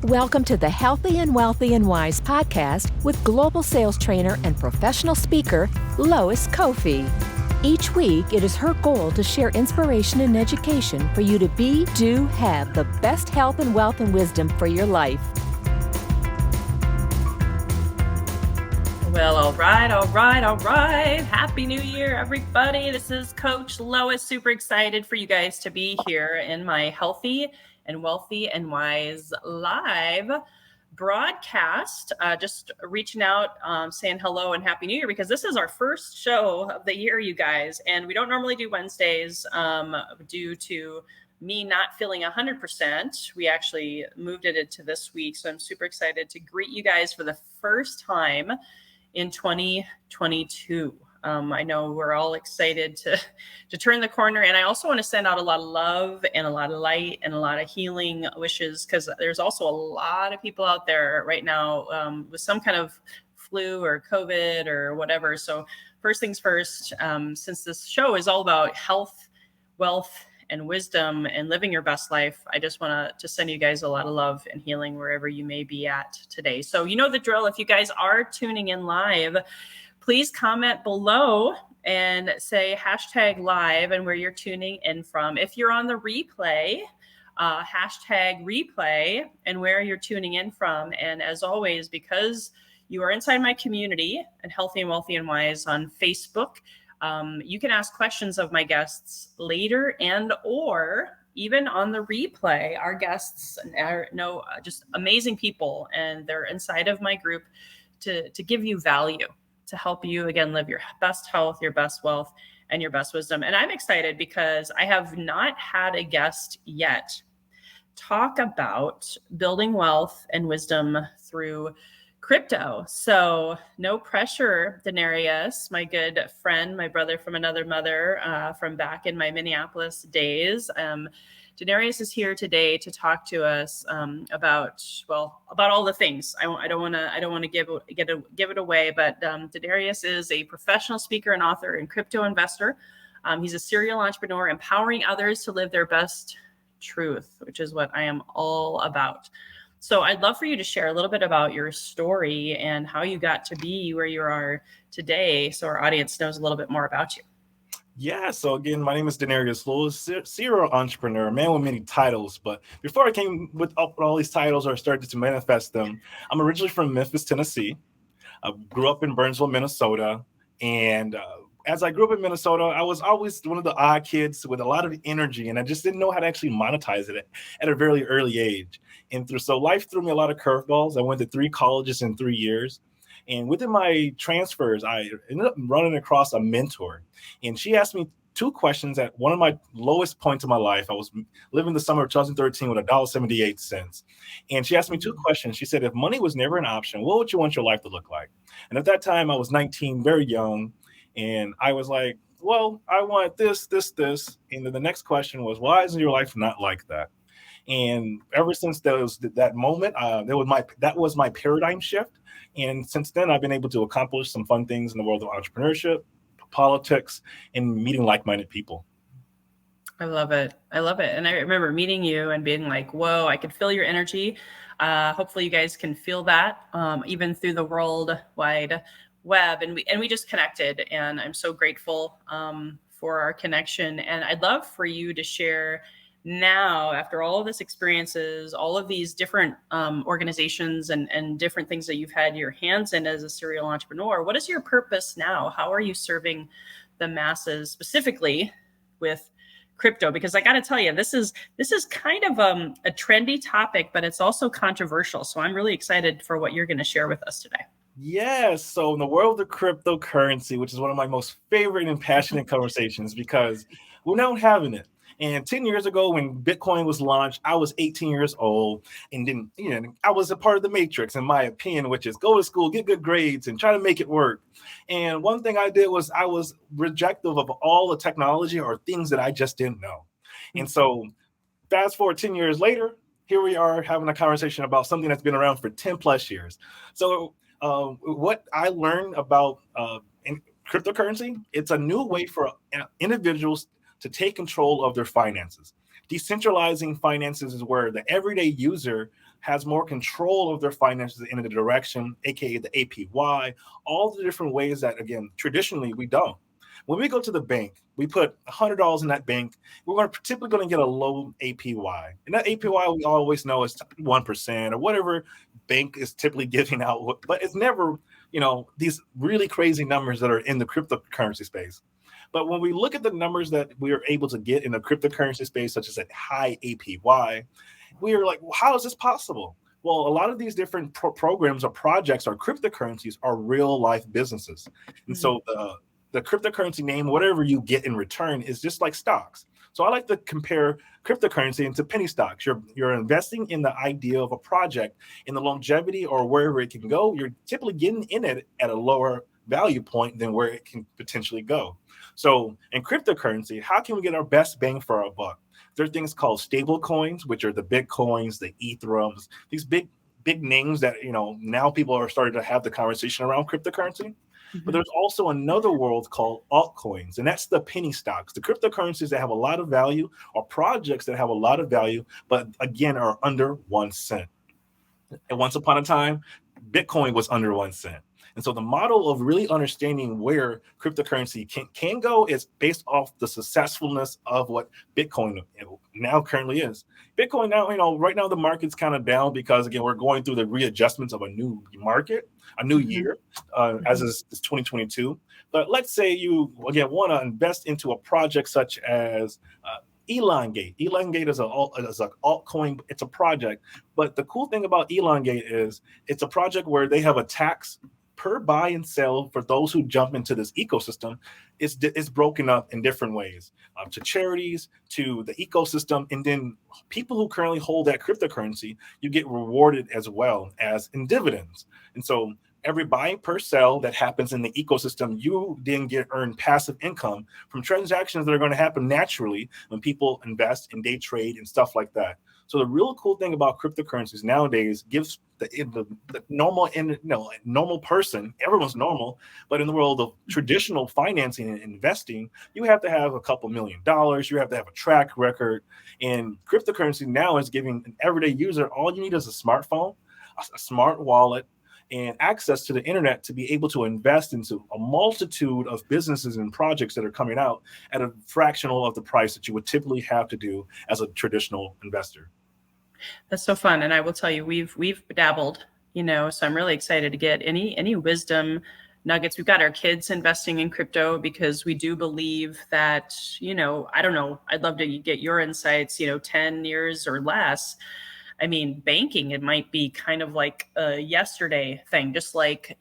Welcome to the Healthy and Wealthy and Wise podcast with global sales trainer and professional speaker, LOIS Kofi. Each week, it is her goal to share inspiration and education for you to be, do, have the best health and wealth and wisdom for your life. Well, all right. Happy New Year, everybody. This is Coach Lois. Super excited for you guys to be here in my Healthy and Wealthy and Wise live broadcast. Just reaching out, saying hello and Happy New Year, because this is our first show of the year, you guys. And we don't normally do Wednesdays due to me not feeling 100%. We actually moved it into this week. So I'm super excited to greet you guys for the first time in 2022. I know we're all excited to turn the corner. And I also want to send out a lot of love and a lot of light and a lot of healing wishes, because there's also a lot of people out there right now with some kind of flu or COVID or whatever. So first things first, since this show is all about health, wealth, and wisdom and living your best life, I just want to send you guys a lot of love and healing wherever you may be at today. So you know the drill. If you guys are tuning in live, please comment below and say hashtag live and where you're tuning in from. If you're on the replay, hashtag replay and where you're tuning in from. And as always, because you are inside my community and Healthy and Wealthy and Wise on Facebook, you can ask questions of my guests later and or even on the replay. Our guests are just amazing people, and they're inside of my group to give you value, to help you, again, live your best health, your best wealth, and your best wisdom. And I'm excited because I have not had a guest yet talk about building wealth and wisdom through crypto. So no pressure, Denarius, my good friend, my brother from another mother, from back in my Minneapolis days. Denarius is here today to talk to us about all the things. I don't want to give it away, but Denarius is a professional speaker and author and crypto investor. He's a serial entrepreneur, empowering others to live their best truth, which is what I am all about. So I'd love for you to share a little bit about your story and how you got to be where you are today, so our audience knows a little bit more about you. Yeah, so again, my name is Denarius Lewis, serial entrepreneur, man with many titles. But before I came with all these titles or started to manifest them, I'm originally from Memphis, Tennessee. I grew up in Burnsville, Minnesota. And as I grew up in Minnesota, I was always one of the odd kids with a lot of energy, and I just didn't know how to actually monetize it at a very early age. So life threw me a lot of curveballs. I went to 3 colleges in 3 years. And within my transfers, I ended up running across a mentor. And she asked me 2 questions at one of my lowest points of my life. I was living the summer of 2013 with $1.78. And she asked me 2 questions. She said, if money was never an option, what would you want your life to look like? And at that time, I was 19, very young. And I was like, well, I want this. And then the next question was, why isn't your life not like that? And ever since that moment, that was my paradigm shift. And since then, I've been able to accomplish some fun things in the world of entrepreneurship, politics, and meeting like-minded people. I love it. And I remember meeting you and being like, whoa, I could feel your energy. Hopefully you guys can feel that even through the worldwide web. And we just connected, and I'm so grateful for our connection. And I'd love for you to share now, after all of this experiences, all of these different organizations and different things that you've had your hands in as a serial entrepreneur, what is your purpose now? How are you serving the masses specifically with crypto? Because I got to tell you, this is kind of a trendy topic, but it's also controversial. So I'm really excited for what you're going to share with us today. Yes. So in the world of cryptocurrency, which is one of my most favorite and passionate conversations, because we're now having it. And 10 years ago, when Bitcoin was launched, I was 18 years old, and I was a part of the matrix, in my opinion, which is go to school, get good grades, and try to make it work. And one thing I did was I was rejective of all the technology or things that I just didn't know. And so fast forward 10 years later, here we are having a conversation about something that's been around for 10 plus years. So what I learned about in cryptocurrency, it's a new way for individuals to take control of their finances. Decentralizing finances is where the everyday user has more control of their finances in the direction, aka the APY, all the different ways that, again, traditionally we don't. When we go to the bank, we put $100 in that bank. Typically going to get a low APY, and that APY we always know is 1% or whatever bank is typically giving out. But it's never, these really crazy numbers that are in the cryptocurrency space. But when we look at the numbers that we are able to get in the cryptocurrency space, such as a high APY, we are like, well, how is this possible? Well, a lot of these different programs or projects or cryptocurrencies are real life businesses. And so the cryptocurrency name, whatever you get in return, is just like stocks. So I like to compare cryptocurrency into penny stocks. You're investing in the idea of a project, in the longevity or wherever it can go. You're typically getting in it at a lower value point than where it can potentially go. So in cryptocurrency, how can we get our best bang for our buck? There are things called stable coins, which are the Bitcoins, the Ethereums, these big names that, now people are starting to have the conversation around cryptocurrency. But there's also another world called altcoins, and that's the penny stocks, the cryptocurrencies that have a lot of value, or projects that have a lot of value, but again are under 1 cent. And once upon a time, Bitcoin was under 1 cent. And so the model of really understanding where cryptocurrency can go is based off the successfulness of what Bitcoin now currently is. Bitcoin now, right now the market's kind of down because, again, we're going through the readjustments of a new market, a new year, as is 2022. But let's say you, again, want to invest into a project such as Elongate. Elongate is an altcoin. It's a project. But the cool thing about Elongate is it's a project where they have a tax per buy and sell for those who jump into this ecosystem. It's broken up in different ways, to charities, to the ecosystem, and then people who currently hold that cryptocurrency, you get rewarded as well as in dividends. And so every buy per sell that happens in the ecosystem, you then earn passive income from transactions that are going to happen naturally when people invest and day trade and stuff like that. So the real cool thing about cryptocurrencies nowadays gives the normal person, everyone's normal, but in the world of traditional financing and investing, you have to have a couple $1 million. You have to have a track record. And cryptocurrency now is giving an everyday user, all you need is a smartphone, a smart wallet, and access to the internet to be able to invest into a multitude of businesses and projects that are coming out at a fractional of the price that you would typically have to do as a traditional investor. That's so fun. And I will tell you, we've dabbled, so I'm really excited to get any wisdom nuggets. We've got our kids investing in crypto because we do believe that, I don't know, I'd love to get your insights, 10 years or less. I mean, banking, it might be kind of like a yesterday thing, just like,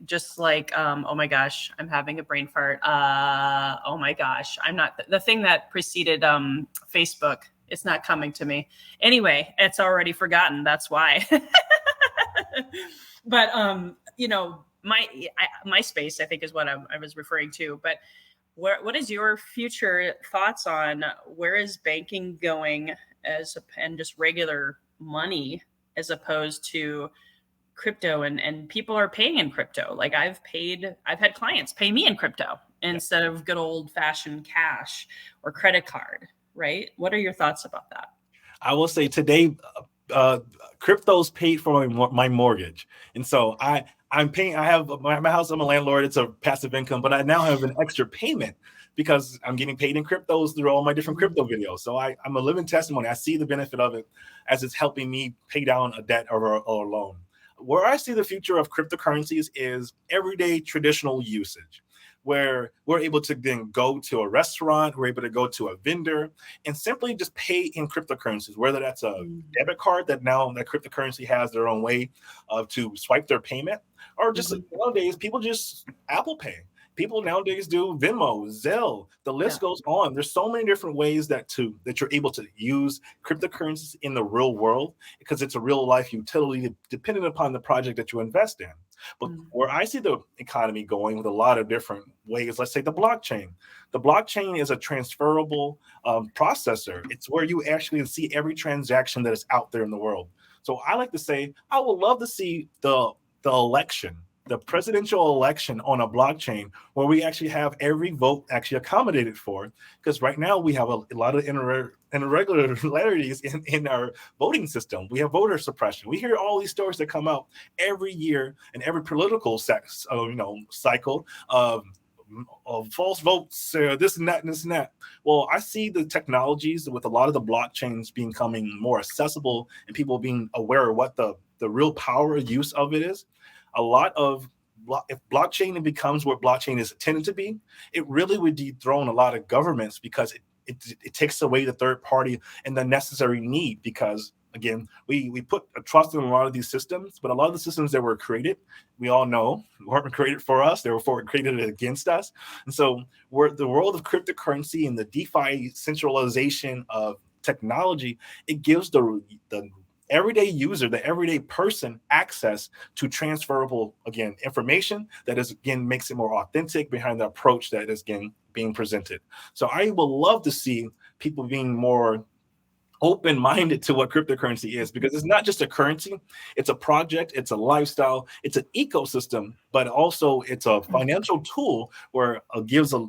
oh my gosh, I'm having a brain fart. Oh my gosh, I'm not the thing that preceded Facebook. It's not coming to me. Anyway, it's already forgotten. That's why. But, my space, I think, is what I was referring to. But what is your future thoughts on where is banking going and just regular money as opposed to crypto, and people are paying in crypto? Like I've had clients pay me in crypto instead of good old fashioned cash or credit card. Right? What are your thoughts about that? I will say today, crypto's paid for my mortgage. And so I'm paying, I have my house, I'm a landlord, it's a passive income, but I now have an extra payment because I'm getting paid in cryptos through all my different crypto videos. So I'm a living testimony. I see the benefit of it as it's helping me pay down a debt or a loan. Where I see the future of cryptocurrencies is everyday traditional usage, where we're able to then go to a restaurant, we're able to go to a vendor and simply just pay in cryptocurrencies, whether that's a debit card that now that cryptocurrency has their own way to swipe their payment, or just nowadays people just Apple Pay. People nowadays do Venmo, Zelle, the list goes on. There's so many different ways that you're able to use cryptocurrencies in the real world because it's a real life utility depending upon the project that you invest in. But where I see the economy going with a lot of different ways, let's say the blockchain. The blockchain is a transferable processor. It's where you actually see every transaction that is out there in the world. So I like to say, I would love to see the election the presidential election on a blockchain where we actually have every vote actually accommodated for. Because right now we have a lot of irregularities in our voting system. We have voter suppression. We hear all these stories that come out every year in every political cycle of false votes, this and that and this and that. Well, I see the technologies with a lot of the blockchains becoming more accessible and people being aware of what the real power use of it is. A lot of if blockchain becomes what blockchain is intended to be, it really would dethrone a lot of governments because it takes away the third party and the necessary need. Because again, we put a trust in a lot of these systems, but a lot of the systems that were created, we all know, weren't created for us. They were created against us. And so we're the world of cryptocurrency and the DeFi centralization of technology. It gives the everyday user, the everyday person, access to transferable, again, information that is, again, makes it more authentic behind the approach that is, again, being presented. So I would love to see people being more open-minded to what cryptocurrency is, because it's not just a currency, it's a project, it's a lifestyle, it's an ecosystem, but also it's a financial tool where it gives the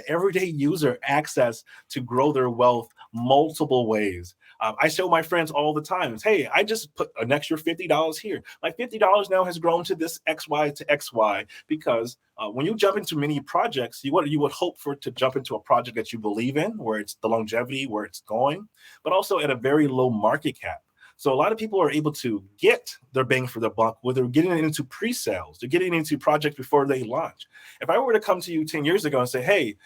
everyday user access to grow their wealth multiple ways. I show my friends all the time, hey, I just put an extra $50 here. My $50 now has grown to this XY to XY, because when you jump into many projects, you would hope for it to jump into a project that you believe in, where it's the longevity, where it's going, but also at a very low market cap. So a lot of people are able to get their bang for the buck where they're getting into pre-sales, they're getting into projects before they launch. If I were to come to you 10 years ago and say, hey,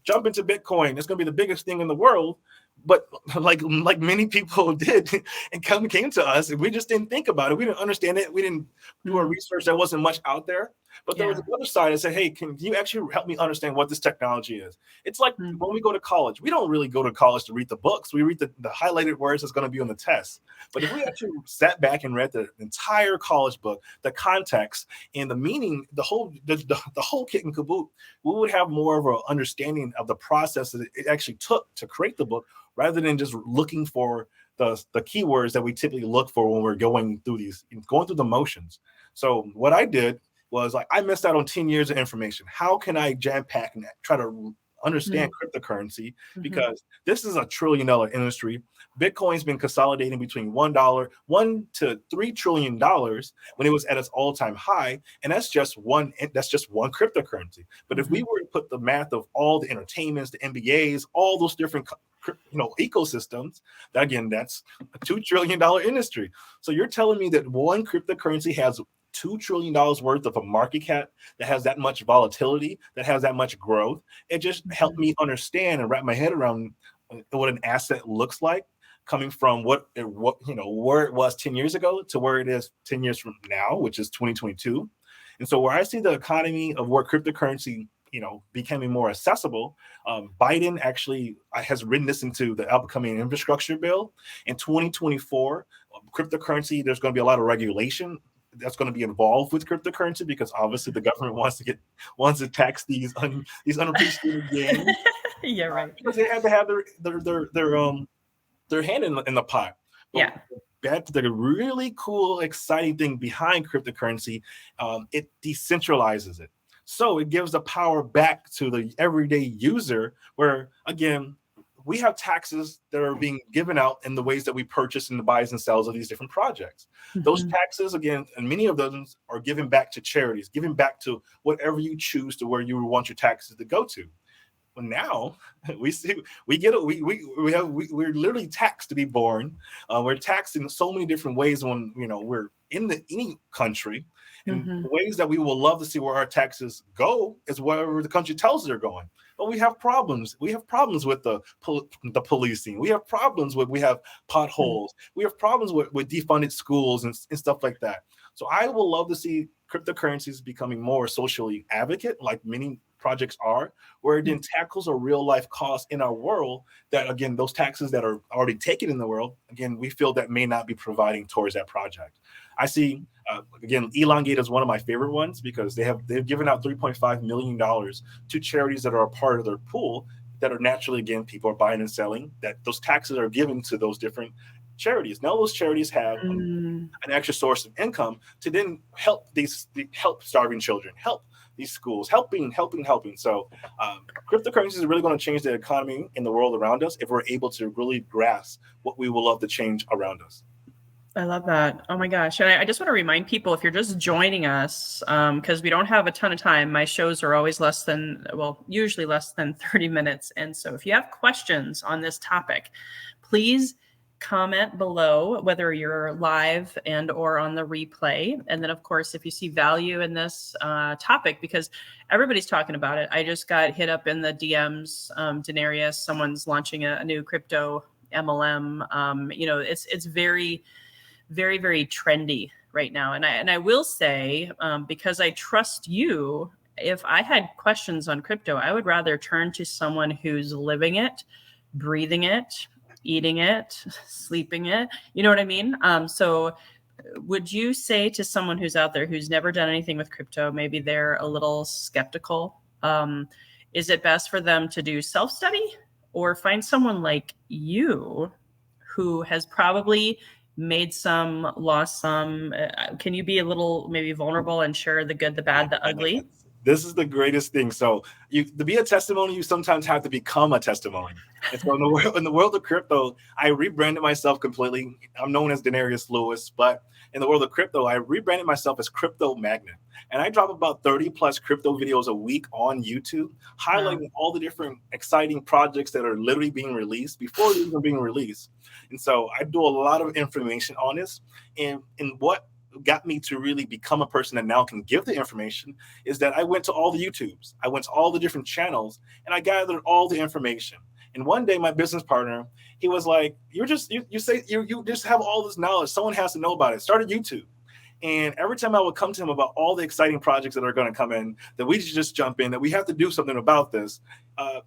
jump into Bitcoin, it's going to be the biggest thing in the world, but like many people did and came to us, and we just didn't think about it. We didn't understand it. We didn't do our research. There wasn't much out there. But there was another side that said, hey, can you actually help me understand what this technology is? It's like when we go to college, we don't really go to college to read the books. We read the highlighted words that's going to be on the test. But if we actually sat back and read the entire college book, the context and the meaning, the whole kit and caboodle, we would have more of an understanding of the process that it actually took to create the book, rather than just looking for the keywords that we typically look for when we're going through the motions. So what I did was, like, I missed out on 10 years of information. How can I jam pack and try to understand cryptocurrency? Because this is a $1 trillion industry. Bitcoin's been consolidating between $1 to $3 trillion when it was at its all-time high, and that's just one cryptocurrency. But if we were to put the math of all the entertainments, the NBAs, all those different ecosystems, again, that's a $2 trillion industry. So you're telling me that one cryptocurrency has $2 trillion worth of a market cap, that has that much volatility, that has that much growth? It just helped me understand and wrap my head around what an asset looks like, coming from where it was 10 years ago to where it is 10 years from now, which is 2022. And so where I see the economy of where cryptocurrency becoming more accessible, Biden actually has written this into the upcoming infrastructure bill. In 2024, cryptocurrency, there's going to be a lot of regulation that's going to be involved with cryptocurrency, because obviously the government wants to tax these unappreciated gains. Yeah, right. Because they had to have their hand in the pot. But that's the really cool, exciting thing behind cryptocurrency. It decentralizes it. So it gives the power back to the everyday user, where, again, we have taxes that are being given out in the ways that we purchase and the buys and sells of these different projects. Those taxes, again, and many of those are given back to charities, given back to whatever you choose to where you want your taxes to go to. Well, now we're literally taxed to be born. We're taxed in so many different ways when we're in any country. And the ways that we will love to see where our taxes go is wherever the country tells us they're going. But we have problems. We have problems with the policing. We have problems with potholes. We have problems with defunded schools and stuff like that. So I will love to see cryptocurrencies becoming more socially advocate, like many projects are, where it then tackles a real life cost in our world that, again, those taxes that are already taken in the world, again, we feel that may not be providing towards that project. I see, again, Elongate is one of my favorite ones, because they've given out $3.5 million to charities that are a part of their pool, that are naturally, again, people are buying and selling, that those taxes are given to those different charities. Now those charities have Mm. an extra source of income to then help help starving children, help these schools, helping. So cryptocurrencies is really going to change the economy in the world around us if we're able to really grasp what we will love to change around us. I love that. Oh my gosh. And I just want to remind people, if you're just joining us, because we don't have a ton of time, my shows are always usually less than 30 minutes. And so if you have questions on this topic, please comment below, whether you're live and or on the replay. And then, of course, if you see value in this topic, because everybody's talking about it. I just got hit up in the DMs, Denarius, someone's launching a new crypto MLM. It's very, very, very trendy right now. And I will say, because I trust you, if I had questions on crypto, I would rather turn to someone who's living it, breathing it, eating it, sleeping it. You know what I mean? So would you say to someone who's out there who's never done anything with crypto, maybe they're a little skeptical, is it best for them to do self-study or find someone like you who has probably made some, lost some? Can you be a little maybe vulnerable and share the good, the bad, the ugly? This is the greatest thing. So to be a testimony, you sometimes have to become a testimony. And so in the world of crypto, I rebranded myself completely. I'm known as Denarius Lewis, but in the world of crypto, I rebranded myself as Crypto Magnet. And I drop about 30 plus crypto videos a week on YouTube, highlighting all the different exciting projects that are literally being released before they're even being released. And so I do a lot of information on this. And what got me to really become a person that now can give the information is that I went to all the YouTubes, I went to all the different channels, and I gathered all the information. And one day, my business partner, he was like, you just have all this knowledge. Someone has to know about it. Start a YouTube. And every time I would come to him about all the exciting projects that are going to come in, that we should just jump in, that we have to do something about this,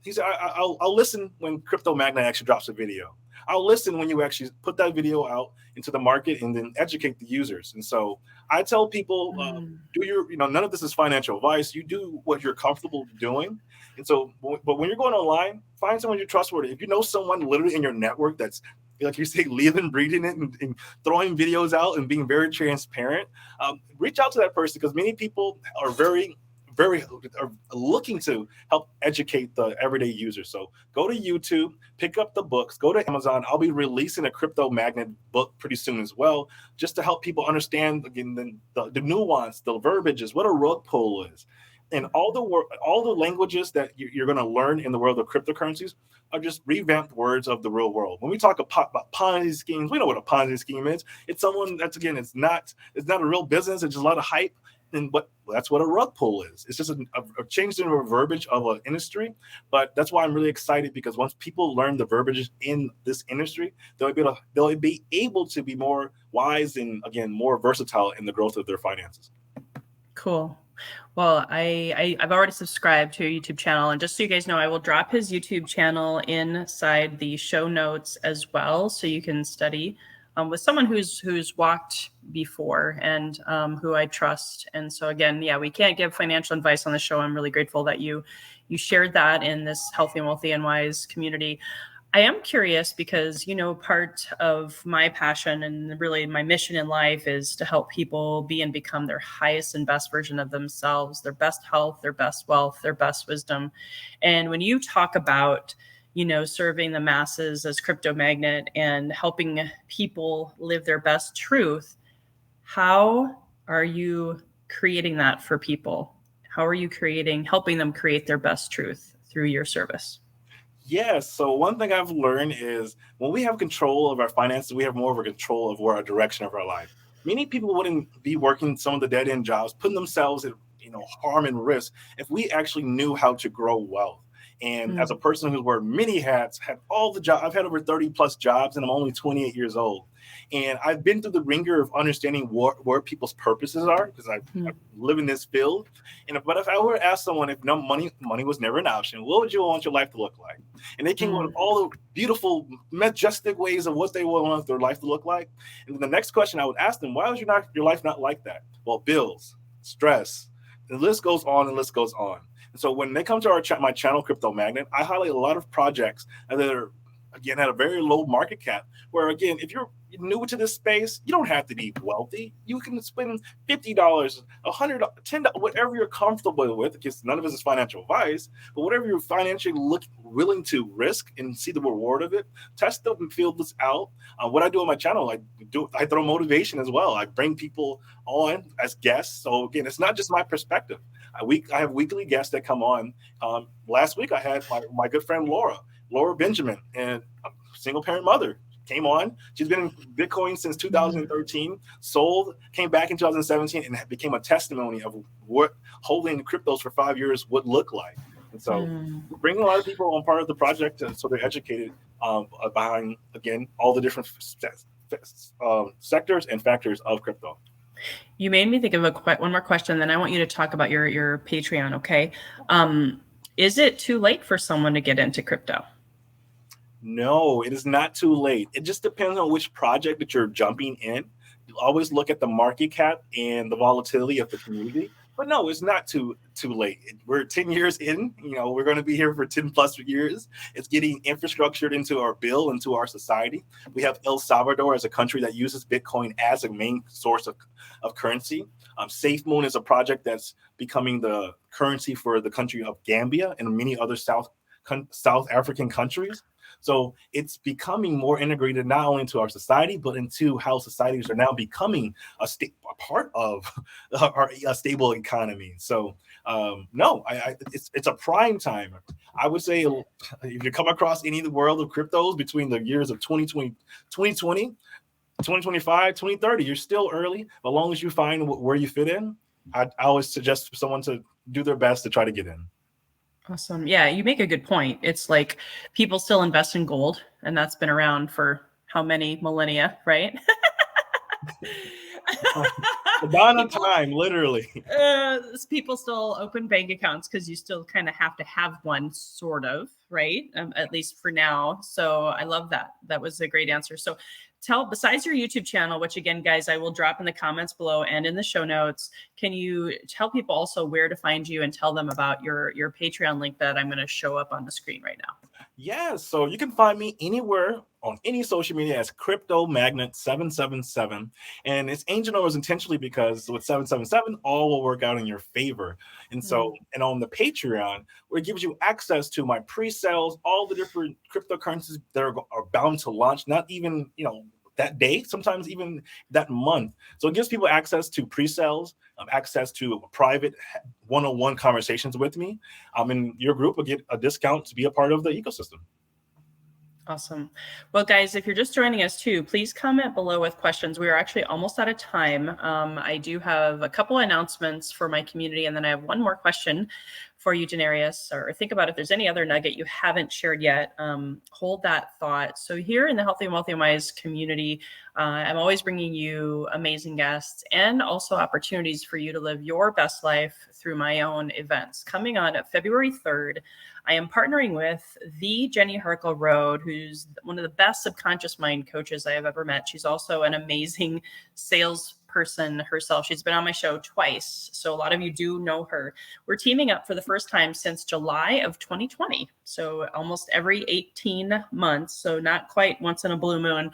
he said, I'll listen when Crypto Magnet actually drops a video. I'll listen when you actually put that video out into the market and then educate the users. And so I tell people, none of this is financial advice. You do what you're comfortable doing. And so, but when you're going online, find someone you're trustworthy. If you know someone literally in your network that's, like you say, living, breathing it and throwing videos out and being very transparent, reach out to that person, because many people are very are looking to help educate the everyday user. So go to YouTube, pick up the books, go to Amazon. I'll be releasing a Crypto Magnet book pretty soon as well, just to help people understand, again, the nuance, the verbiages, what a rug pull is. And all the languages that you're going to learn in the world of cryptocurrencies are just revamped words of the real world. When we talk about Ponzi schemes, we know what a Ponzi scheme is. It's someone that's, again, it's not a real business. It's just a lot of hype. And that's what a rug pull is. It's just a change in the verbiage of an industry. But that's why I'm really excited, because once people learn the verbiage in this industry, they'll be able to be more wise and, again, more versatile in the growth of their finances. Cool. Well, I've already subscribed to your YouTube channel, and just so you guys know, I will drop his YouTube channel inside the show notes as well, so you can study with someone who's walked before and who I trust. And so again, we can't give financial advice on the show. I'm really grateful that you shared that in this Healthy and Wealthy and Wise community. I am curious because, part of my passion and really my mission in life is to help people be and become their highest and best version of themselves, their best health, their best wealth, their best wisdom. And when you talk about serving the masses as Crypto Magnet and helping people live their best truth, how are you creating that for people? How are you helping them create their best truth through your service? Yes. So one thing I've learned is when we have control of our finances, we have more of a control of where our direction of our life. Many people wouldn't be working some of the dead end jobs, putting themselves at harm and risk if we actually knew how to grow wealth. And as a person who's worn many hats, had all the jobs, I've had over 30 plus jobs, and I'm only 28 years old. And I've been through the ringer of understanding where people's purposes are, because I live in this field. But if I were to ask someone if money was never an option, what would you want your life to look like? And they came up with all the beautiful, majestic ways of what they want their life to look like. And then the next question I would ask them, why was your life not like that? Well, bills, stress, the list goes on and list goes on. And so when they come to my channel, Crypto Magnet, I highlight a lot of projects that are, again, at a very low market cap, where, again, if you're new to this space, you don't have to be wealthy. You can spend $50, $100, $10, whatever you're comfortable with, because none of this is financial advice, but whatever you're financially willing to risk and see the reward of it, test it and feel this out. What I do on my channel, I throw motivation as well. I bring people on as guests. So again, it's not just my perspective. I have weekly guests that come on. Last week I had my good friend Laura Benjamin, and a single parent mother, came on. She's been in Bitcoin since 2013, sold, came back in 2017, and became a testimony of what holding cryptos for 5 years would look like. And so bringing a lot of people on part of the project so they're educated behind, again, all the different sectors and factors of crypto. You made me think of one more question, then I want you to talk about your Patreon, okay? Is it too late for someone to get into crypto? No, it is not too late. It just depends on which project that you're jumping in. You always look at the market cap and the volatility of the community. But no, it's not too late. We're 10 years in. We're going to be here for 10 plus years. It's getting infrastructured into our bill, into our society. We have El Salvador as a country that uses Bitcoin as a main source of currency. SafeMoon is a project that's becoming the currency for the country of Gambia and many other South African countries. So it's becoming more integrated not only into our society, but into how societies are now becoming a part of a stable economy. So no, it's a prime time. I would say if you come across any of the world of cryptos between the years of 2020, 2025, 2030, you're still early. But as long as you find where you fit in, I always suggest for someone to do their best to try to get in. Awesome. Yeah, you make a good point. It's like people still invest in gold, and that's been around for how many millennia, right? The dawn of time, literally. People still open bank accounts because you still kind of have to have one, sort of, right? At least for now. So I love that. That was a great answer. So besides your YouTube channel, which again, guys, I will drop in the comments below and in the show notes, can you tell people also where to find you and tell them about your Patreon link that I'm going to show up on the screen right now? Yeah, so you can find me anywhere on any social media as Crypto Magnet 777, and it's angel numbers intentionally because with 777, all will work out in your favor. And so, and on the Patreon, where it gives you access to my pre-sales, all the different cryptocurrencies that are bound to launch, not even that day, sometimes even that month. So it gives people access to pre-sales, access to private one-on-one conversations with me. And your group will get a discount to be a part of the ecosystem. Awesome. Well, guys, if you're just joining us too, please comment below with questions. We are actually almost out of time. I do have a couple announcements for my community, and then I have one more question for you, Denarius, or think about if there's any other nugget you haven't shared yet. Hold that thought. So here in the Healthy and Wealthy and Wise community, I'm always bringing you amazing guests and also opportunities for you to live your best life through my own events. Coming on February 3rd, I am partnering with the Jenny Herkel-Road, who's one of the best subconscious mind coaches I have ever met. She's also an amazing salesperson herself. She's been on my show twice, so a lot of you do know her. We're teaming up for the first time since July of 2020, so almost every 18 months, so not quite once in a blue moon.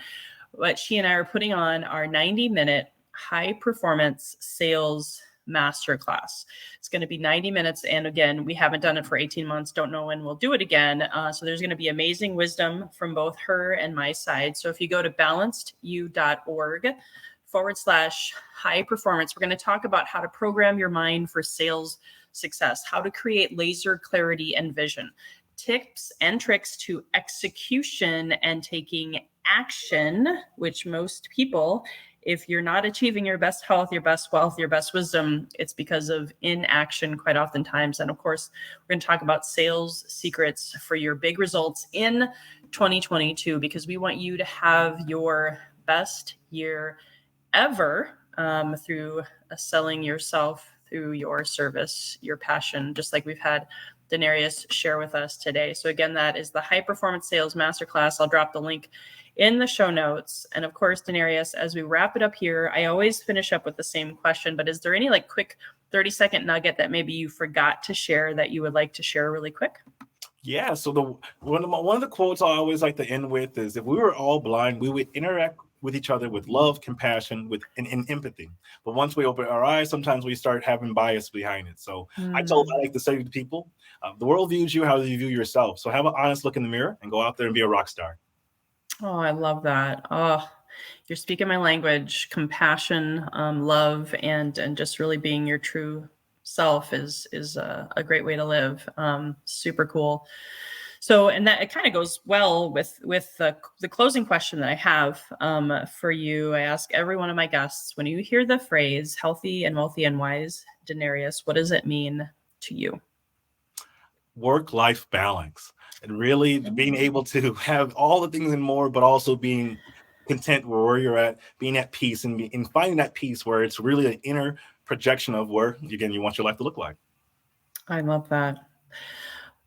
But she and I are putting on our 90-minute high-performance sales masterclass. It's going to be 90 minutes. And again, we haven't done it for 18 months. Don't know when we'll do it again. So there's going to be amazing wisdom from both her and my side. So if you go to balancedu.org/high performance, we're going to talk about how to program your mind for sales success, how to create laser clarity and vision, tips and tricks to execution and taking action, which most people, if you're not achieving your best health, your best wealth, your best wisdom, it's because of inaction quite oftentimes. And of course, we're going to talk about sales secrets for your big results in 2022, because we want you to have your best year ever through selling yourself, through your service, your passion, just like we've had Denarius share with us today. So again, that is the High Performance Sales Masterclass. I'll drop the link in the show notes. And of course, Denarius, as we wrap it up here, I always finish up with the same question, but is there any quick 30-second nugget that maybe you forgot to share that you would like to share really quick? Yeah, so one of the quotes I always like to end with is, if we were all blind, we would interact with each other with love, compassion, and empathy. But once we open our eyes, sometimes we start having bias behind it. So I like to say to people, the world views you how you view yourself. So have an honest look in the mirror and go out there and be a rock star. Oh, I love that. Oh, you're speaking my language. Compassion, love, and just really being your true self is a great way to live. Super cool. So, and that it kind of goes well with the closing question that I have for you. I ask every one of my guests, when you hear the phrase "healthy and wealthy and wise," Denarius, what does it mean to you? Work-life balance, and really being able to have all the things and more, but also being content where you're at, being at peace, and finding that peace where it's really an inner projection of where, again, you want your life to look like. I love that.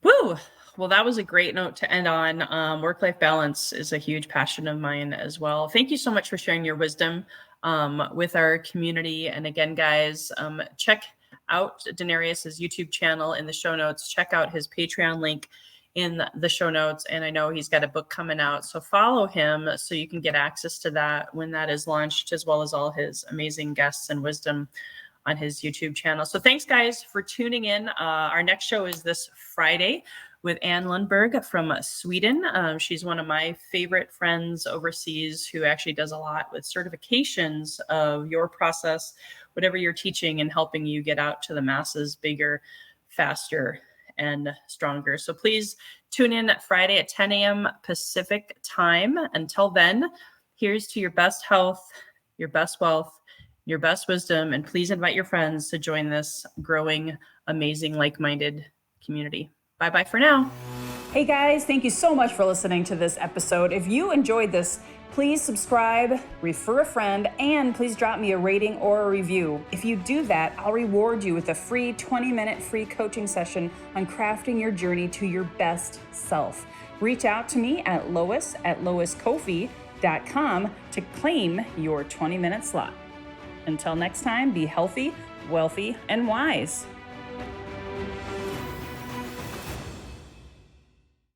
Woo! Well, that was a great note to end on. Work-life balance is a huge passion of mine as well. Thank you so much for sharing your wisdom with our community. And again, guys, check out Denarius's YouTube channel in the show notes. Check out his Patreon link in the show notes. And I know he's got a book coming out, so follow him so you can get access to that when that is launched, as well as all his amazing guests and wisdom on his YouTube channel. So thanks, guys, for tuning in. Our next show is this Friday with Ann Lundberg from Sweden. She's one of my favorite friends overseas who actually does a lot with certifications of your process, whatever you're teaching, and helping you get out to the masses bigger, faster, and stronger. So please tune in Friday at 10 a.m. Pacific time. Until then, here's to your best health, your best wealth, your best wisdom, and please invite your friends to join this growing, amazing, like-minded community. Bye-bye for now. Hey guys, thank you so much for listening to this episode. If you enjoyed this, please subscribe, refer a friend, and please drop me a rating or a review. If you do that, I'll reward you with a free 20-minute free coaching session on crafting your journey to your best self. Reach out to me at lois@loiscoffee.com to claim your 20-minute slot. Until next time, be healthy, wealthy, and wise.